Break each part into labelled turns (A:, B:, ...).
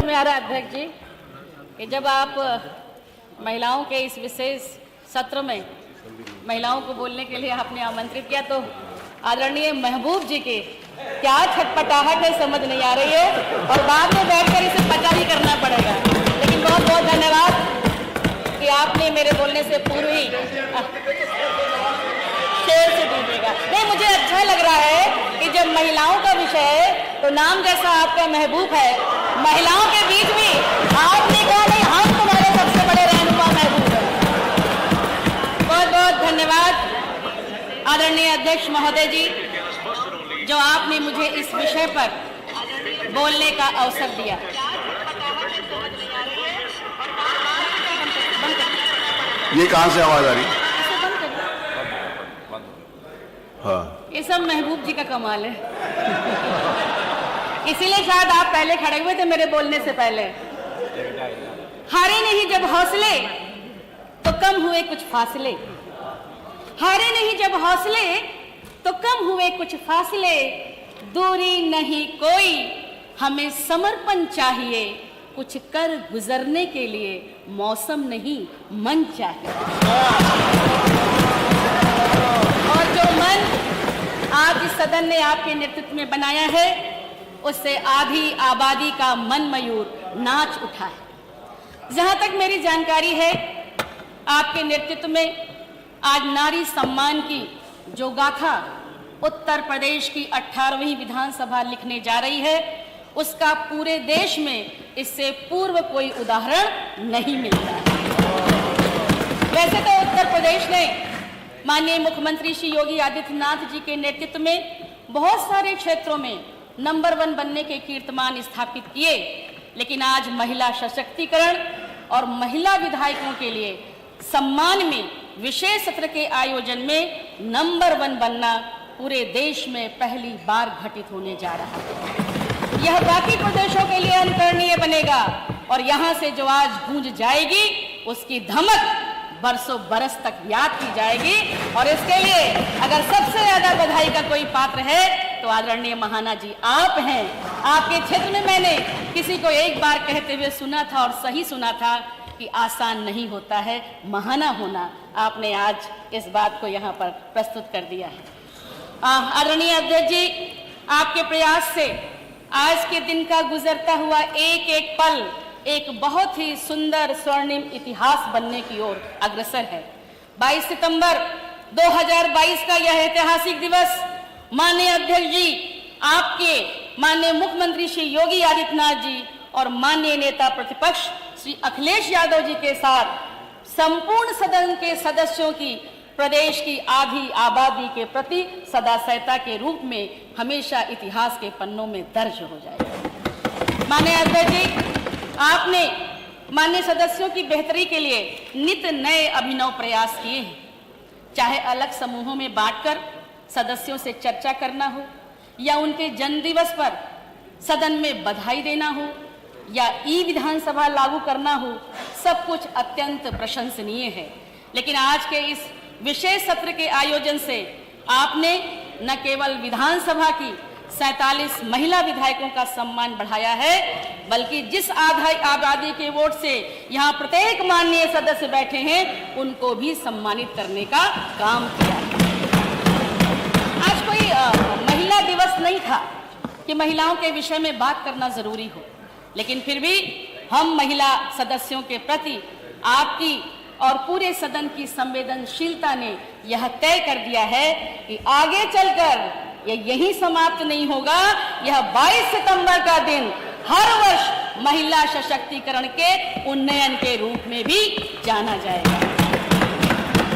A: में आ रहा है अध्यक्ष जी कि जब आप महिलाओं के इस विशेष सत्र में महिलाओं को बोलने के लिए आपने आमंत्रित किया, तो आदरणीय महबूब जी के क्या छटपटाहट है समझ नहीं आ रही है, और बाद में बैठकर इसे पता ही करना पड़ेगा। लेकिन बहुत बहुत धन्यवाद कि आपने मेरे बोलने से पूर्व ही शेर से डूबेगा। नहीं, मुझे अच्छा लग रहा है कि जब महिलाओं का विषय है तो नाम जैसा आपका महबूब है, महिलाओं के बीच भी आपने कहा नहीं हम तुम्हारे सबसे बड़े रहनुमा महबूब हैं। बहुत बहुत धन्यवाद आदरणीय अध्यक्ष महोदय जी, जो आपने मुझे इस विषय पर बोलने का अवसर दिया।
B: ये कहाँ से आवाज आ रही है? हाँ,
A: ये सब महबूब जी का कमाल है। इसीलिए शायद आप पहले खड़े हुए थे मेरे बोलने से पहले। हारे नहीं जब हौसले तो कम हुए कुछ फासले, हारे नहीं जब हौसले तो कम हुए कुछ फासले, दूरी नहीं कोई हमें समर्पण चाहिए, कुछ कर गुजरने के लिए मौसम नहीं मन चाहिए। और जो मन आज इस सदन ने आपके नेतृत्व में बनाया है, उससे आधी आबादी का मन मयूर नाच उठा है। जहां तक मेरी जानकारी है, आपके नेतृत्व में आज नारी सम्मान की जो गाथा उत्तर प्रदेश की 18वीं विधानसभा लिखने जा रही है, उसका पूरे देश में इससे पूर्व कोई उदाहरण नहीं मिलता। वैसे तो उत्तर प्रदेश ने माननीय मुख्यमंत्री श्री योगी आदित्यनाथ जी के नेतृत्व में बहुत सारे क्षेत्रों में नंबर 1 बनने के कीर्तिमान स्थापित किए, लेकिन आज महिला सशक्तिकरण और महिला विधायकों के लिए सम्मान में विशेष सत्र के आयोजन में नंबर 1 बनना पूरे देश में पहली बार घटित होने जा रहा है। यह बाकी प्रदेशों के लिए अनुकरणीय बनेगा, और यहाँ से जो आज गूंज जाएगी उसकी धमक बरसों बरस तक याद की जाएगी। और इसके लिए अगर सबसे ज्यादा बधाई का कोई पात्र है तो आदरणीय महाना जी आप हैं। आपके क्षेत्र में मैंने किसी को एक बार कहते हुए सुना था, और सही सुना था, कि आसान नहीं होता है महाना होना। आपने आज इस बात को यहाँ पर प्रस्तुत कर दिया है। आदरणीय अध्यक्ष जी, आपके प्रयास से आज के दिन का गुजरता हुआ एक एक पल एक बहुत ही सुंदर स्वर्णिम इतिहास बनने की ओर अग्रसर है। 22 सितंबर 2022 का यह ऐतिहासिक दिवस माननीय अध्यक्ष जी, आपके माननीय मुख्यमंत्री श्री योगी आदित्यनाथ जी और माननीय नेता प्रतिपक्ष श्री अखिलेश यादव जी के साथ संपूर्ण सदन के सदस्यों की प्रदेश की आधी आबादी के प्रति सदास्यता के रूप में हमेशा इतिहास के पन्नों में दर्ज हो जाएगा। माननीय अध्यक्ष जी, आपने माननीय सदस्यों की बेहतरी के लिए नित नए अभिनव प्रयास किए हैं, चाहे अलग समूहों में बांटकर सदस्यों से चर्चा करना हो, या उनके जन्मदिवस पर सदन में बधाई देना हो, या ई विधानसभा लागू करना हो, सब कुछ अत्यंत प्रशंसनीय है। लेकिन आज के इस विशेष सत्र के आयोजन से आपने न केवल विधानसभा की 47 महिला विधायकों का सम्मान बढ़ाया है, बल्कि जिस आबादी के वोट से यहाँ प्रत्येक माननीय सदस्य बैठे हैं उनको भी सम्मानित करने का काम किया। आज कोई महिला दिवस नहीं था कि महिलाओं के विषय में बात करना जरूरी हो, लेकिन फिर भी हम महिला सदस्यों के प्रति आपकी और पूरे सदन की संवेदनशीलता ने यह तय कर दिया है कि आगे चलकर यह यही समाप्त नहीं होगा। यह 22 सितंबर का दिन हर वर्ष महिला सशक्तिकरण के उन्नयन के रूप में भी जाना जाएगा।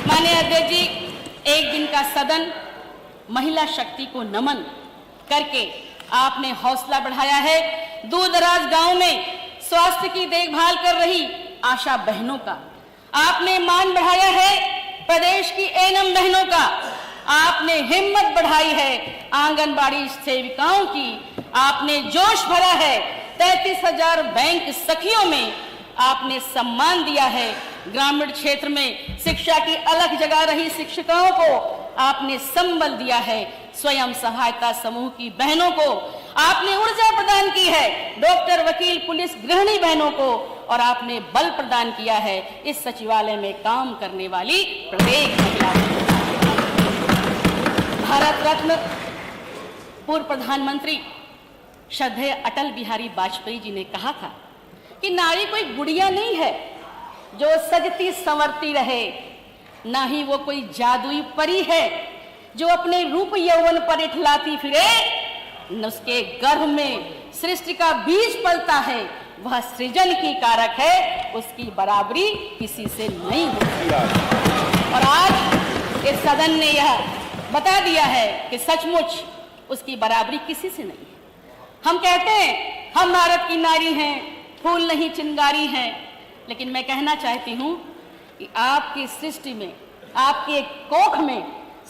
A: माननीय अध्यक्ष जी, एक दिन का सदन महिला शक्ति को नमन करके आपने हौसला बढ़ाया है। दूर दराज गांव में स्वास्थ्य की देखभाल कर रही आशा बहनों का आपने मान बढ़ाया है। प्रदेश की एनएम बहनों का आपने हिम्मत बढ़ाई है। आंगनबाड़ी सेविकाओं की आपने जोश भरा है। 33,000 बैंक सखियों में आपने सम्मान दिया है। ग्रामीण क्षेत्र में शिक्षा की अलग जगह रही शिक्षिकाओं को आपने संबल दिया है। स्वयं सहायता समूह की बहनों को आपने ऊर्जा प्रदान की है डॉक्टर, वकील, पुलिस, गृहिणी बहनों को, और आपने बल प्रदान किया है इस सचिवालय में काम करने वाली प्रत्येक महिला को। भारत रत्न पूर्व प्रधानमंत्री श्रद्धेय अटल बिहारी वाजपेयी जी ने कहा था कि नारी कोई गुड़िया नहीं है जो सजती संवरती रहे, ना ही वो कोई जादुई परी है जो अपने रूप यौवन पर इठलाती फिरे, न उसके गर्भ में सृष्टि का बीज पलता है, वह सृजन की कारक है, उसकी बराबरी किसी से नहीं होती। और आज इस सदन ने यह बता दिया है कि सचमुच उसकी बराबरी किसी से नहीं है। हम कहते हैं हम भारत की नारी हैं, फूल नहीं चिंगारी हैं, लेकिन मैं कहना चाहती हूं कि आपकी सृष्टि में, आपके कोख में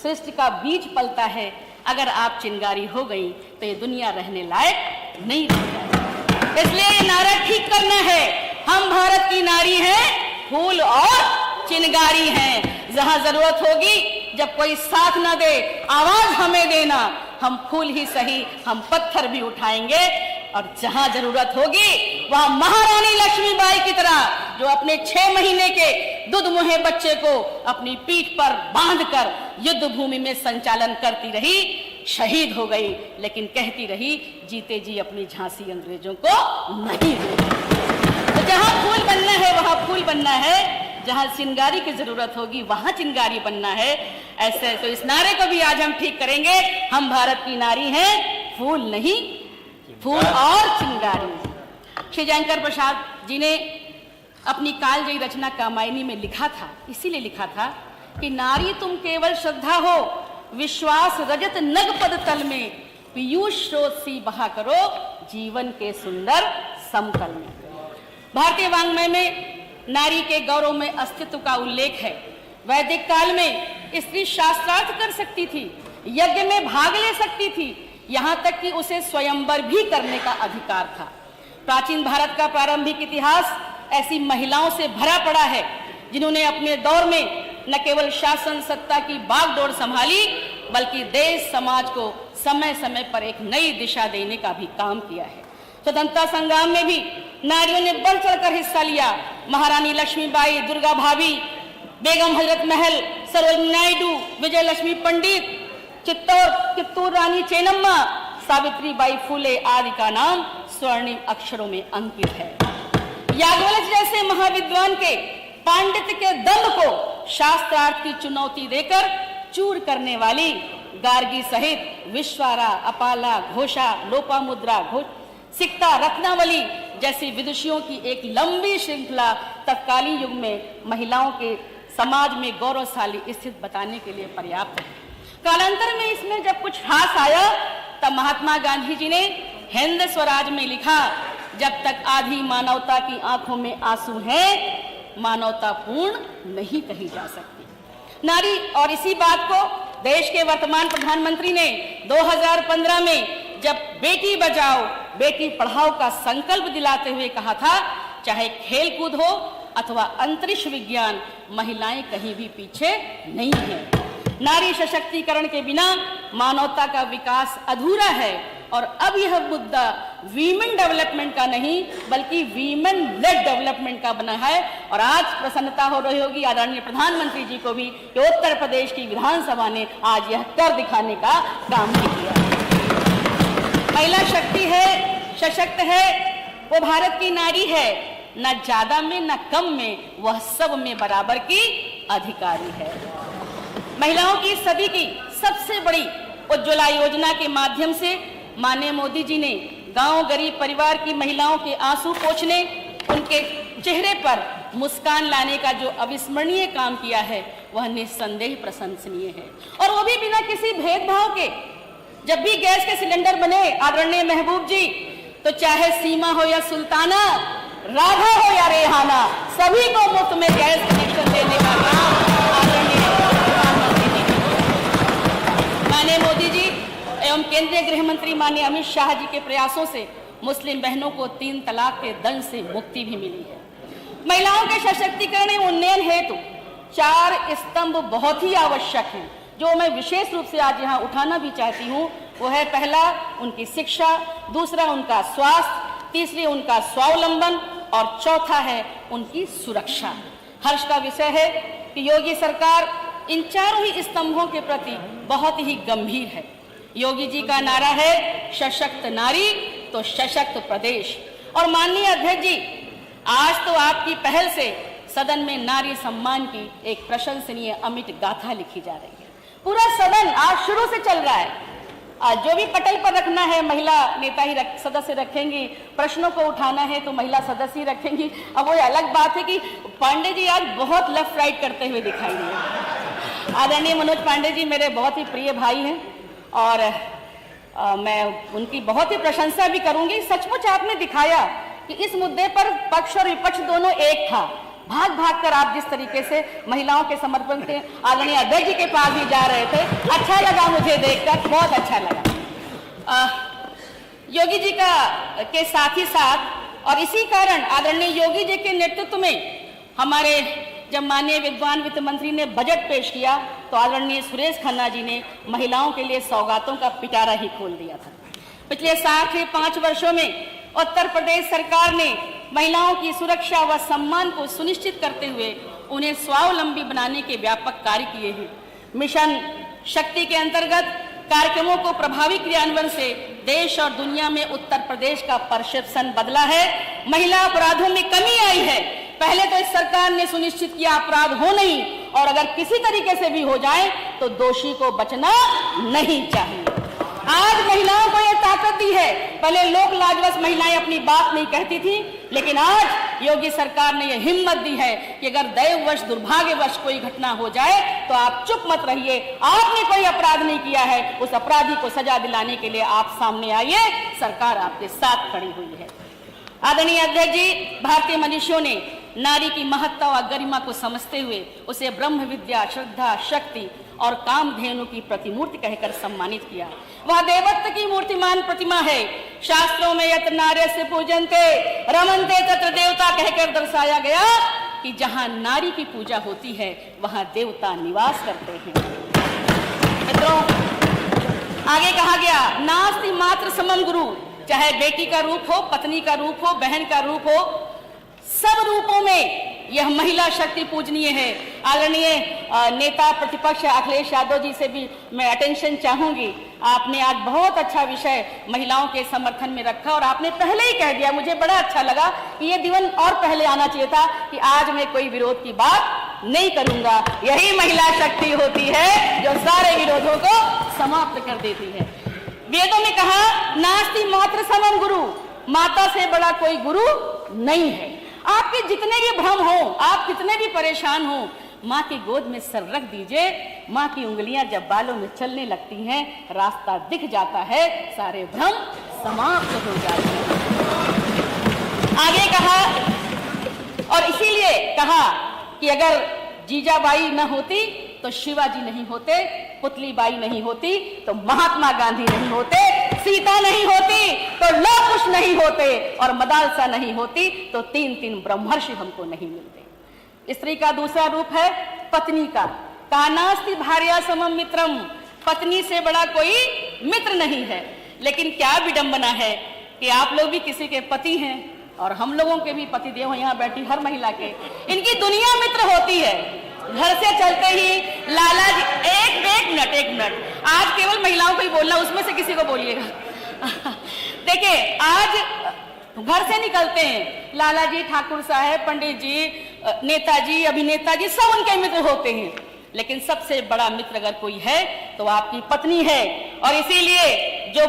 A: सृष्टि का बीज पलता है। अगर आप चिंगारी हो गई तो ये दुनिया रहने लायक नहीं रह जाएगी। इसलिए ये नारा ठीक करना है, हम भारत की नारी हैं, फूल और चिंगारी हैं। जहां जरूरत होगी, जब कोई साथ ना दे, आवाज हमें देना, हम फूल ही सही, हम पत्थर भी उठाएंगे। और जहां जरूरत होगी वहां महारानी लक्ष्मीबाई की तरह, जो अपने 6 महीने के दूध मुहे बच्चे को अपनी पीठ पर बांधकर युद्ध भूमि में संचालन करती रही, शहीद हो गई, लेकिन कहती रही जीते जी अपनी झांसी अंग्रेजों को नहीं दूंगी। तो जहां फूल बनना है वहां फूल बनना है, जहां चिंगारी की जरूरत होगी वहां चिंगारी बनना है। ऐसे तो इस नारे को भी आज हम ठीक करेंगे, हम भारत की नारी हैं, फूल नहीं, फूल और चिंगारी। श्री जयशंकर प्रसाद जी ने अपनी कालजयी रचना कामायनी में लिखा था, इसीलिए लिखा था कि नारी तुम केवल श्रद्धा हो, विश्वास रजत नग पद तल में, पीयूष स्रोत सी बहा करो जीवन के सुंदर समतल में। भारतीय वाङ्मय में नारी के गौरव में अस्तित्व का उल्लेख है। वैदिक काल में स्त्री शास्त्रार्थ कर सकती थी, यज्ञ में भाग ले सकती थी, यहां तक कि उसे स्वयंवर भी करने का अधिकार था। प्राचीन भारत का प्रारंभिक इतिहास ऐसी महिलाओं से भरा पड़ा है जिन्होंने अपने दौर में न केवल शासन सत्ता की बागडोर संभाली, बल्कि देश समाज को समय समय पर एक नई दिशा देने का भी काम किया है। स्वतंत्रता संग्राम में भी नारियों ने बढ़ चढ़कर हिस्सा लिया। महारानी लक्ष्मीबाई, दुर्गा भाभी, बेगम हजरत महल, सरोजिनी नायडू, विजय लक्ष्मी पंडित, चित्तूर रानी चेन्नम्मा, सावित्रीबाई फुले आदि का नाम स्वर्णिम अक्षरों में अंकित है। याज्ञवल्क्य जैसे महाविद्वान के पांडित्य के दंभ को शास्त्रार्थ की चुनौती देकर चूर करने वाली गार्गी सहित विश्वारा, अपाला, घोषा, लोपामुद्रा, सिक्ता, रत्नावली जैसी विदुषियों की एक लंबी श्रृंखला तत्कालीन युग में महिलाओं के समाज में गौरवशाली स्थिति बताने के लिए पर्याप्त है। कालांतर में इसमें जब कुछ ह्रास आया, तब महात्मा गांधी जी ने हिंद स्वराज में लिखा, जब तक आधी मानवता की आंखों में आंसू हैं, मानवता पूर्ण नहीं कही जा सकती। नारी, और इसी बात को देश के वर्तमान प्रधानमंत्री ने 2015 में जब बेटी बचाओ बेटी पढ़ाओ का संकल्प दिलाते हुए कहा था, चाहे खेल कूद हो अथवा अंतरिक्ष विज्ञान, महिलाएं कहीं भी पीछे नहीं है। नारी सशक्तिकरण के बिना मानवता का विकास अधूरा है। और अब यह मुद्दा वीमेन डेवलपमेंट का नहीं बल्कि वीमेन लेड डेवलपमेंट का बना है। और आज प्रसन्नता हो रही होगी आदरणीय प्रधानमंत्री जी को भी कि उत्तर प्रदेश की विधानसभा ने आज यह कर दिखाने का काम किया। महिला शक्ति है, सशक्त है, वो भारत की नारी है, न ज्यादा में न कम में, वह सब में बराबर की अधिकारी है। महिलाओं की सदी की सबसे बड़ी उज्ज्वला योजना के माध्यम से माननीय मोदी जी ने गांव गरीब परिवार की महिलाओं के आंसू पोंछने, उनके चेहरे पर मुस्कान लाने का जो अविस्मरणीय काम किया है, वह निस्संदेह प्रशंसनीय है। और वो भी बिना किसी भेदभाव के। जब भी गैस के सिलेंडर बने आदरणीय महबूब जी, तो चाहे सीमा हो या सुल्ताना, राधा हो या रेहाना, सभी को मुफ्त में गैस कनेक्शन देने का काम आदरणीय प्रधानमंत्री जी ने। माननीय मोदी जी एवं केंद्रीय गृह मंत्री माननीय अमित शाह जी के प्रयासों से मुस्लिम बहनों को 3 तलाक के दंड से मुक्ति भी मिली है। महिलाओं के सशक्तिकरण एवं उन्नयन हेतु 4 स्तंभ बहुत ही आवश्यक हैं, जो मैं विशेष रूप से आज यहाँ उठाना भी चाहती हूँ। वो है पहला उनकी शिक्षा, दूसरा उनका स्वास्थ्य, तीसरी उनका स्वावलंबन और चौथा है उनकी सुरक्षा। हर्ष का विषय है कि योगी सरकार इन चारों ही स्तंभों के प्रति बहुत ही गंभीर है। योगी जी का नारा है सशक्त नारी तो सशक्त प्रदेश। और माननीय अध्यक्ष जी, आज तो आपकी पहल से सदन में नारी सम्मान की एक प्रशंसनीय अमिट गाथा लिखी जा रही है। पूरा सदन आज शुरू से चल रहा है। आज जो भी पटल पर रखना है महिला नेता ही सदस्य रखेंगी, प्रश्नों को उठाना है तो महिला सदस्य ही रखेंगी। अब वो अलग बात है कि पांडे जी आज बहुत लेफ्ट राइट करते हुए दिखाई दिए। आदरणीय मनोज पांडे जी मेरे बहुत ही प्रिय भाई हैं और मैं उनकी बहुत ही प्रशंसा भी करूंगी। सचमुच आपने दिखाया कि इस मुद्दे पर पक्ष और विपक्ष दोनों एक था। भाग भाग कर आप जिस तरीके से महिलाओं के समर्पण के आदरणीय अध्यक्ष जी के पास भी जा रहे थे, अच्छा लगा मुझे देखकर, बहुत अच्छा लगा। योगी जी के साथ ही साथ और इसी कारण आदरणीय योगी जी के नेतृत्व में हमारे जब माननीय विद्वान वित्त मंत्री ने बजट पेश किया तो आदरणीय सुरेश खन्ना जी ने महिलाओं के लिए सौगातों का पिटारा ही खोल दिया था। पिछले 5 वर्षों में उत्तर प्रदेश सरकार ने महिलाओं की सुरक्षा व सम्मान को सुनिश्चित करते हुए उन्हें स्वावलंबी बनाने के व्यापक कार्य किए हैं। मिशन शक्ति के अंतर्गत कार्यक्रमों को प्रभावी क्रियान्वयन से देश और दुनिया में उत्तर प्रदेश का परसेप्शन बदला है। महिला अपराधों में कमी आई है। पहले तो इस सरकार ने सुनिश्चित किया अपराध हो नहीं, और अगर किसी तरीके से भी हो जाए तो दोषी को बचना नहीं चाहिए। आज महिलाओं को यह ताकत दी है। पहले लोक लाजवश महिलाएं अपनी बात नहीं कहती थी, लेकिन आज योगी सरकार ने यह हिम्मत दी है कि अगर दैववश दुर्भाग्यवश कोई घटना हो जाए तो आप चुप मत रहिए। आपने कोई अपराध नहीं किया है, उस अपराधी को सजा दिलाने के लिए आप सामने आइए, सरकार आपके साथ खड़ी हुई है। आदरणीय अध्यक्ष जी, भारतीय मनुष्यों ने नारी की महत्ता और गरिमा को समझते हुए उसे ब्रह्म विद्या, श्रद्धा, शक्ति और कामधेनु की प्रतिमूर्ति कहकर सम्मानित किया। वह देवत्व की मूर्तिमान प्रतिमा है। शास्त्रों में यत्र नार्यस्य पूजन्ते रमन्ते तत्र देवता कहकर दर्शाया गया कि जहां नारी की पूजा होती है वहां देवता निवास करते हैं। मित्रों, आगे कहा गया नास्ति मात्र समम गुरु, चाहे बेटी का रूप हो, पत्नी का रूप हो, बहन का रूप हो, सब रूपों में यह महिला शक्ति पूजनीय है। आदरणीय नेता प्रतिपक्ष अखिलेश यादव जी से भी मैं अटेंशन चाहूंगी। आपने आज बहुत अच्छा विषय महिलाओं के समर्थन में रखा और आपने पहले ही कह दिया, मुझे बड़ा अच्छा लगा कि ये दिन और पहले आना चाहिए था कि आज मैं कोई विरोध की बात नहीं करूंगा। यही महिला शक्ति होती है जो सारे विरोधों को समाप्त कर देती है। वेदों में कहा नास्ति मात्र समम गुरु, माता से बड़ा कोई गुरु नहीं है। आपके जितने भी भ्रम हो, आप कितने भी परेशान हो, माँ की गोद में सर रख दीजिए। माँ की उंगलियां जब बालों में चलने लगती हैं, रास्ता दिख जाता है, सारे भ्रम समाप्त हो जाते हैं। आगे कहा और इसीलिए कहा कि अगर जीजाबाई न होती तो शिवाजी नहीं होते, पुतलीबाई नहीं होती तो महात्मा गांधी नहीं होते, सीता नहीं होती तो लौह कुश नहीं होते और मदालसा नहीं होती तो 3 ब्रह्मर्षि हमको नहीं मिलते। स्त्री का दूसरा रूप है पत्नी का। कानास्ति भार्या समम मित्रम, पत्नी से बड़ा कोई मित्र नहीं है। लेकिन क्या विडंबना है कि आप लोग भी किसी के पति हैं और हम लोगों के भी पति देव यहाँ बैठी हर महिला के, इनकी दुनिया मित्र होती है। घर से चलते ही लाला जी, एक मिनट, आज केवल महिलाओं को ही बोलना, उसमें से किसी को बोलिएगा। देखिए, आज घर से निकलते हैं, लाला जी, ठाकुर साहब, पंडित जी, नेताजी, अभिनेता जी, सब उनके मित्र होते हैं। लेकिन सबसे बड़ा मित्र अगर कोई है तो आपकी पत्नी है। और इसीलिए जो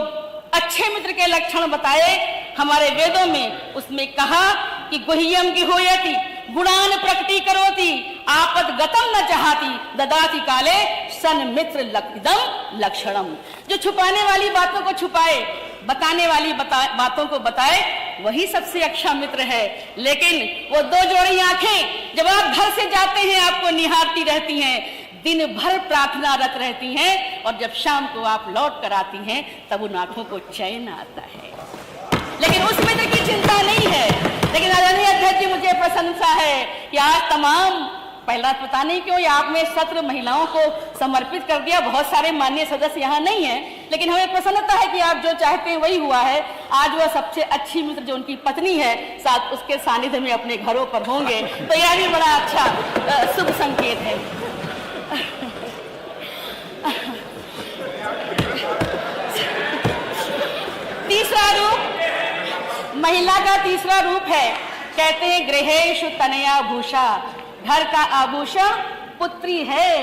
A: अच्छे मित्र के लक्षण बताए हमारे वेदों में, उसमें कहा कि गुह्यम की होयति गुणान प्रकटी करोति आपद गतम न चाहती ददाति काले सन मित्र लक्षिदम लक्षणम। जो छुपाने वाली बातों को छुपाए, बताने वाली बातों को बताए, वही सबसे अच्छा मित्र है। लेकिन वो 2 जोड़ी आंखें जब आप घर से जाते हैं आपको निहारती रहती हैं, दिन भर प्रार्थनारत रहती हैं, और जब शाम को आप लौट कर आती हैं तब उन आंखों को चैन आता है। लेकिन उस मित्र की चिंता नहीं है। लेकिन आदरणीय अध्यक्ष जी, मुझे प्रशंसा है कि आज तमाम पहला पता नहीं क्यों आपने सत्र महिलाओं को समर्पित कर दिया। बहुत सारे माननीय सदस्य यहाँ नहीं हैं, लेकिन हमें प्रसन्नता है कि आप जो चाहते हैं वही हुआ है। आज वह सबसे अच्छी मित्र जो उनकी पत्नी है साथ उसके सानिध्य में अपने घरों पर होंगे, तो यह भी बड़ा अच्छा शुभ संकेत है। तीसरा रूप, महिला का तीसरा रूप है, कहते हैं गृहेषु तनया भूषा, घर का आभूषण पुत्री है।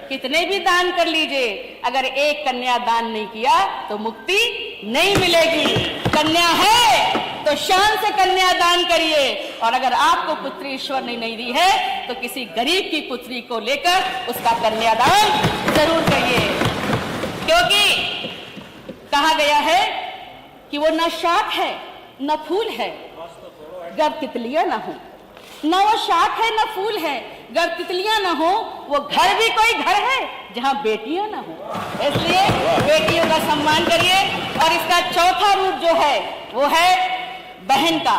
A: कितने भी दान कर लीजिए, अगर एक कन्या दान नहीं किया तो मुक्ति नहीं मिलेगी। कन्या है तो शान से कन्या दान करिए, और अगर आपको पुत्री ईश्वर ने नहीं दी है तो किसी गरीब की पुत्री को लेकर उसका कन्यादान जरूर करिए, क्योंकि कहा गया है कि वो न शाख है न फूल है गर तितलियां न हो। न वो शाख है न फूल है गर तितलियां न हो। वो घर भी कोई घर है जहां बेटियां न हो। इसलिए बेटियों का सम्मान करिए। और इसका चौथा रूप जो है वो है बहन का।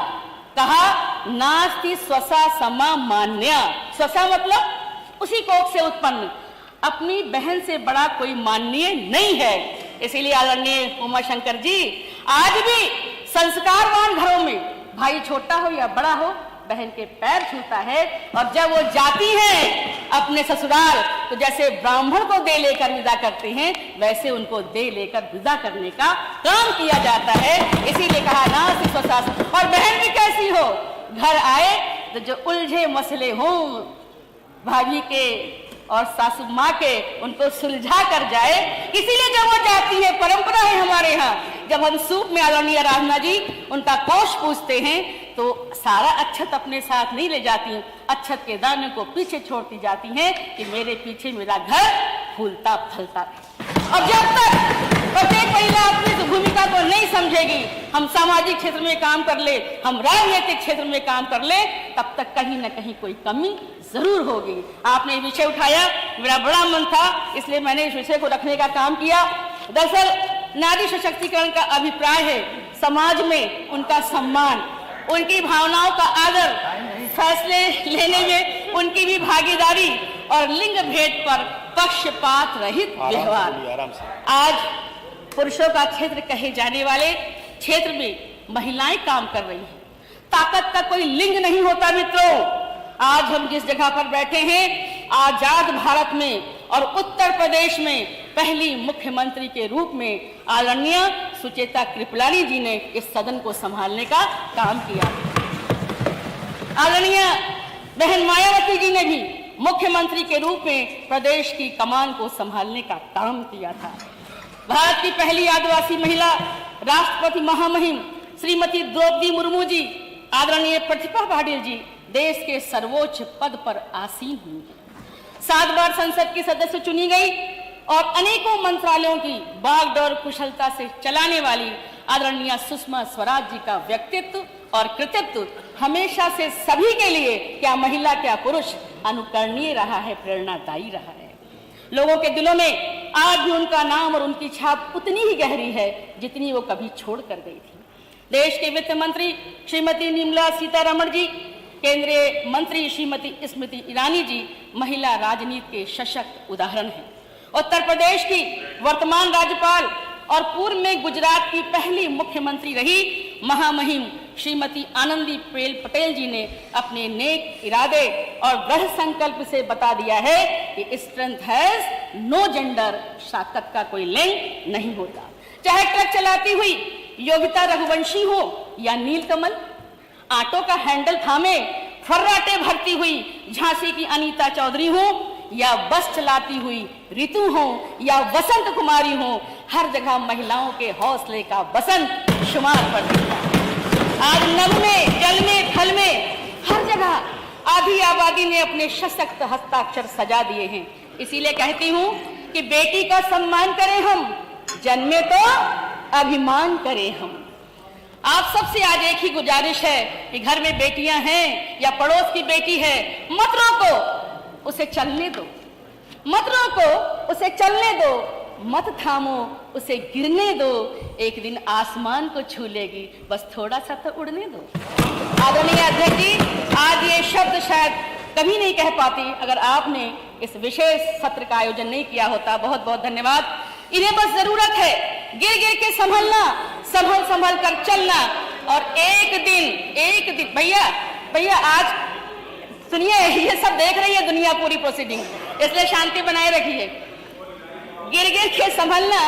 A: कहा नास्ति स्वसा समा मान्या। स्वसा मतलब उसी कोख से उत्पन्न, अपनी बहन से बड़ा कोई माननीय नहीं है। इसीलिए आदरणीय उमाशंकर जी, आज भी संस्कारवान घरों में भाई छोटा हो या बड़ा हो बहन के पैर छूता है, और जब वो जाती हैं अपने ससुराल तो जैसे ब्राह्मण को दे लेकर विदा करते हैं वैसे उनको दे लेकर विदा करने का काम किया जाता है। इसीलिए कहा ना स्वसास। और बहन भी कैसी हो, घर आए तो जो उलझे मसले हों भाभी के और सासू माँ के उनको सुलझा कर जाए। इसीलिए जब वो जाती है, परंपरा है हमारे यहाँ, जब हम सूप में आदरणीय आराधना जी उनका कोष पूछते हैं तो सारा अक्षत अपने साथ नहीं ले जाती हैं, अक्षत के दाने को पीछे छोड़ती जाती हैं कि मेरे पीछे मेरा घर फूलता फलता। और जब तक प्रत्येक महिला अपनी इस भूमिका को नहीं समझेगी, हम सामाजिक क्षेत्र में काम कर ले, हम राजनीतिक क्षेत्र में काम कर ले, तब तक कहीं न कहीं कोई कमी जरूर होगी। आपने ये विषय उठाया, मेरा बड़ा मन था, इसलिए मैंने इस विषय को रखने का काम किया। दरअसल नारी सशक्तिकरण का अभिप्राय है समाज में उनका सम्मान, उनकी भावनाओं का आदर, फैसले लेने में उनकी भी भागीदारी और लिंग भेद पर पक्षपात रहित व्यवहार। आज पुरुषों का क्षेत्र कहे जाने वाले क्षेत्र में महिलाएं काम कर रही हैं। ताकत का कोई लिंग नहीं होता मित्रों। आज हम जिस जगह पर बैठे हैं, आजाद भारत में और उत्तर प्रदेश में पहली मुख्यमंत्री के रूप में आदरणीय सुचेता कृपलानी जी ने इस सदन को संभालने का काम किया। आदरणीय बहन मायावती जी ने भी मुख्यमंत्री के रूप में प्रदेश की कमान को संभालने का काम किया था। भारत की पहली आदिवासी महिला राष्ट्रपति महामहिम श्रीमती द्रौपदी मुर्मू जी, आदरणीय प्रतिभा पाटिल जी देश के सर्वोच्च पद पर आसीन हुई। 7 बार संसद की सदस्य चुनी गई और अनेकों मंत्रालयों की बागडोर कुशलता से चलाने वाली आदरणीय सुषमा स्वराज जी का व्यक्तित्व और कृतित्व हमेशा से सभी के लिए, क्या महिला क्या पुरुष, अनुकरणीय रहा है, प्रेरणादायी रहा है। लोगों के दिलों में आज भी उनका नाम और उनकी छाप उतनी ही गहरी है जितनी वो कभी छोड़ कर गई थी। देश के वित्त मंत्री श्रीमती निर्मला सीतारमण जी, केंद्रीय मंत्री श्रीमती स्मृति ईरानी जी महिला राजनीति के सशक्त उदाहरण हैं। उत्तर प्रदेश की वर्तमान राज्यपाल और पूर्व में गुजरात की पहली मुख्यमंत्री रही महामहिम श्रीमती आनंदीबेन पटेल जी ने अपने नेक इरादे और दृढ़ संकल्प से बता दिया है कि स्ट्रेंथ हैज नो जेंडर, ताकत का कोई लिंग नहीं होता। चाहे ट्रक चलाती हुई योगिता रघुवंशी हो या नीलकमल, ऑटो का हैंडल थामे फर्राटे भरती हुई झांसी की अनीता चौधरी हो या बस चलाती हुई ऋतु हो या वसंत कुमारी हो, हर जगह महिलाओं के हौसले का बसंत शुमार पड़ती है। आज नभ में, जल में, थल में, हर जगह आधी आबादी ने अपने सशक्त हस्ताक्षर सजा दिए हैं। इसीलिए कहती हूँ कि बेटी का सम्मान करें हम, जन्मे तो अभिमान करें हम। आप सबसे आज एक ही गुजारिश है कि घर में बेटियां हैं या पड़ोस की बेटी है, मत रोको, उसे चलने दो, मत रोको, उसे चलने दो, मत थामो, उसे गिरने दो, एक दिन आसमान को छू लेगी, बस थोड़ा सा तो उड़ने दो। आदरणीय अध्यक्ष जी, आज ये शब्द शायद कभी नहीं कह पाती अगर आपने इस विशेष सत्र का आयोजन नहीं किया होता। बहुत बहुत धन्यवाद। इन्हें बस जरूरत है गिर गिर के संभलना, संभल संभल कर चलना, और एक दिन भैया आज सुनिए, ये सब देख रही है दुनिया पूरी प्रोसीडिंग, इसलिए शांति बनाए रखिए। गिर गिर के संभलना,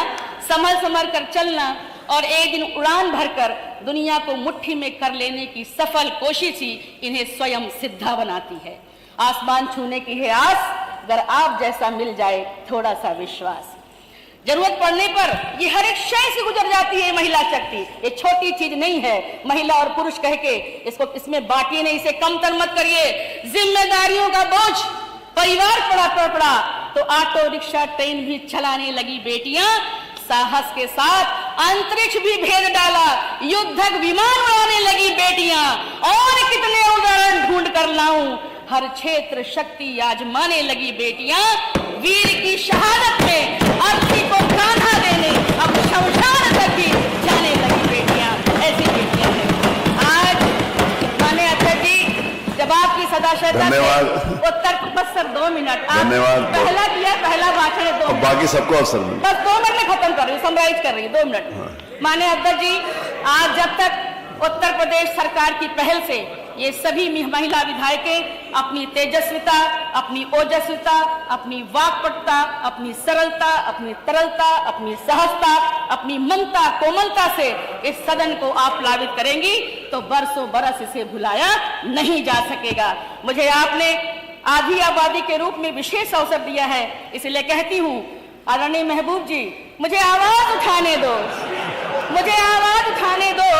A: संभल संभल कर चलना, और एक दिन उड़ान भरकर दुनिया को मुट्ठी में कर लेने की सफल कोशिश ही इन्हें स्वयं सिद्धा बनाती है। आसमान छूने की है आस, अगर आप जैसा मिल जाए थोड़ा सा विश्वास। जरूरत पड़ने पर ये हर एक शय से गुजर जाती है महिला शक्ति। ये छोटी चीज नहीं है महिला और पुरुष कह के इसको इसमें बांटिए नहीं, इसे कमतर मत करिए। जिम्मेदारियों का बोझ परिवार पड़ा तो ऑटो रिक्शा ट्रेन भी चलाने लगी बेटियां, साहस के साथ अंतरिक्ष भी भेद डाला, युद्धक विमान उड़ाने लगी बेटियां, और कितने उदाहरण ढूंढ कर लाऊं, हर क्षेत्र शक्ति आजमाने लगी बेटियां, वीर की शहादत में अर्थी को कान्हा देने अब शमशान तक भी जाने लगी बेटियां, ऐसी बेटियां हैं। आज माननीय अध्यक्ष जी, जब आपकी सदाशयता उत्तर बस सर 2 मिनट
B: धन्यवाद।
A: पहला किया, पहला भाषण 2 मिनट,
B: बाकी सबको अवसर मिले।
A: बस 2 मिनट में खत्म कर रही हूँ, समराइज कर रही हूँ 2 मिनट। माननीय अध्यक्ष जी, आज जब तक उत्तर प्रदेश सरकार की पहल से ये सभी महिला विधायकें अपनी तेजस्विता, अपनी ओजस्विता, अपनी वाक्पटुता, अपनी सरलता, अपनी तरलता, अपनी सहजता, अपनी ममता कोमलता से इस सदन को आप प्लावित करेंगी तो बरसों बरस इसे भुलाया नहीं जा सकेगा। मुझे आपने आधी आबादी के रूप में विशेष अवसर दिया है, इसलिए कहती हूँ आदरणीय महबूब जी, मुझे आवाज उठाने दो, मुझे आवाज उठाने दो,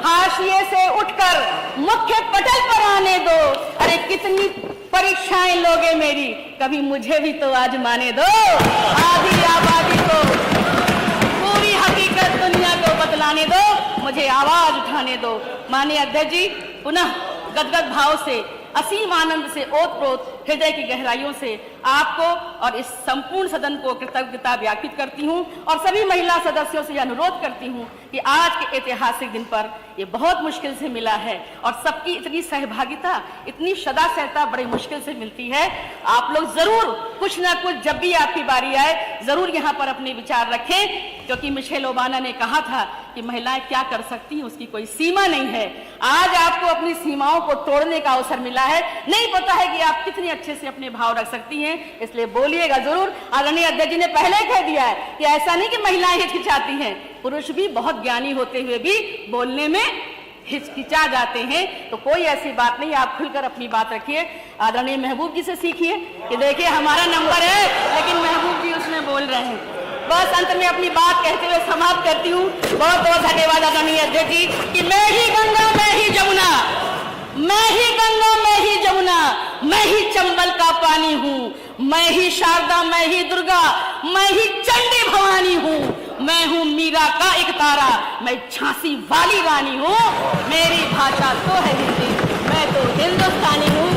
A: हाशिए से उठकर मुख्य पटल पर आने दो। अरे कितनी परीक्षाएं लोगे मेरी, कभी मुझे भी तो आजमाने दो। आधी आबादी को पूरी हकीकत दुनिया को बतलाने दो, मुझे आवाज उठाने दो। माननीय अध्यक्ष जी, पुनः गदगद भाव से, असीम आनंद से, ओतप्रोत हृदय की गहराइयों से आपको और इस संपूर्ण सदन को कृतज्ञता ज्ञापित करती हूं, और सभी महिला सदस्यों से अनुरोध करती हूं कि आज के ऐतिहासिक दिन पर ये बहुत मुश्किल से मिला है, और सबकी इतनी सहभागिता, इतनी सदा सहता बड़ी मुश्किल से मिलती है। आप लोग जरूर कुछ ना कुछ, जब भी आपकी बारी आए, जरूर यहाँ पर अपने विचार रखें, क्योंकि मिशेल ओबामा ने कहा था कि महिलाएं क्या कर सकती हैं उसकी कोई सीमा नहीं है। आज आपको अपनी सीमाओं को तोड़ने का अवसर मिला है, नहीं पता है कि आप कितने अच्छे से अपने भाव रख सकती हैं, इसलिए बोलिएगा जरूर। आदरणीय अध्यक्ष जी ने पहले कह दिया है कि ऐसा नहीं कि महिलाएं हिचकिचाती हैं, पुरुष भी बहुत ज्ञानी होते हुए भी बोलने में हिचकिचा जाते हैं, तो कोई ऐसी बात नहीं, आप खुलकर अपनी बात रखिए। आदरणीय महबूब जी से सीखिए कि देखिए हमारा नंबर है, लेकिन महबूब जी उसमें बोल रहे हैं। बस अंत में अपनी बात कहते हुए समाप्त करती हूँ। बहुत बहुत धन्यवाद आदरणीय अध्यक्ष जी कि मैं ही गंगा, मैं ही जमुना, मैं ही गंगा, मैं ही जमुना, मैं ही चंबल का पानी हूँ, मैं ही शारदा, मैं ही दुर्गा, मैं ही चंडी भवानी हूँ, मैं हूँ मीरा का एक तारा, मैं झांसी वाली रानी हूँ, मेरी भाषा तो है हिंदी, मैं तो हिंदुस्तानी हूँ।